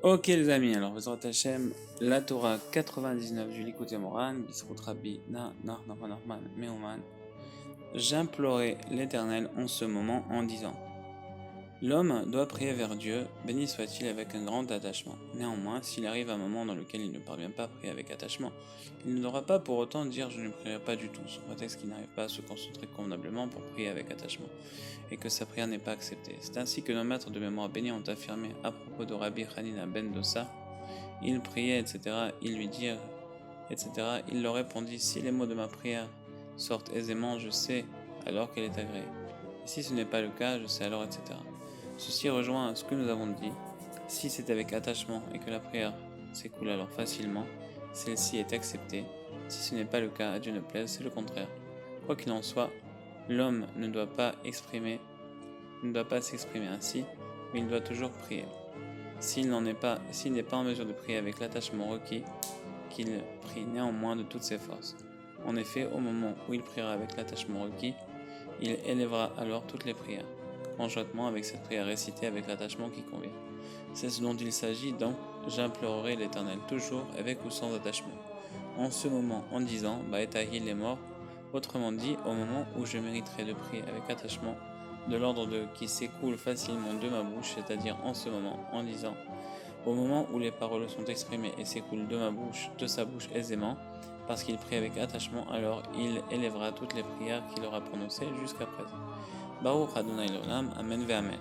Ok les amis, alors Bezrat Hashem, la Torah 99 du Likutei Moharan, Bisrut Rabbi Nachman Meouman. J'implorais l'Éternel en ce moment en disant: l'homme doit prier vers Dieu, béni soit-il, avec un grand attachement. Néanmoins, s'il arrive un moment dans lequel il ne parvient pas à prier avec attachement, il ne devra pas pour autant dire je ne prierai pas du tout, sous prétexte qu'il n'arrive pas à se concentrer convenablement pour prier avec attachement, et que sa prière n'est pas acceptée. C'est ainsi que nos maîtres de mémoire bénis ont affirmé à propos de Rabbi Hanina ben Dosa: il priait, etc., il lui dit, etc., il leur répondit: si les mots de ma prière sortent aisément, je sais alors qu'elle est agréée. Et si ce n'est pas le cas, je sais alors, etc. Ceci rejoint ce que nous avons dit. Si c'est avec attachement et que la prière s'écoule alors facilement, celle-ci est acceptée. Si ce n'est pas le cas, à Dieu ne plaise, c'est le contraire. Quoi qu'il en soit, l'homme ne doit pas s'exprimer ainsi, mais il doit toujours prier. S'il n'est pas en mesure de prier avec l'attachement requis, qu'il prie néanmoins de toutes ses forces. En effet, au moment où il priera avec l'attachement requis, il élèvera alors toutes les prières, conjointement avec cette prière récitée avec l'attachement qui convient. C'est ce dont il s'agit dans « J'implorerai l'Éternel toujours avec ou sans attachement ». En ce moment, en disant « Ba'etahil est mort », autrement dit, au moment où je mériterai de prier avec attachement, de l'ordre de qui s'écoule facilement de ma bouche, c'est-à-dire en ce moment, en disant « Au moment où les paroles sont exprimées et s'écoulent de sa bouche aisément, parce qu'il prie avec attachement, alors il élèvera toutes les prières qu'il aura prononcées jusqu'à présent. Baruch Adonai l'Olam, Amen ve Amen.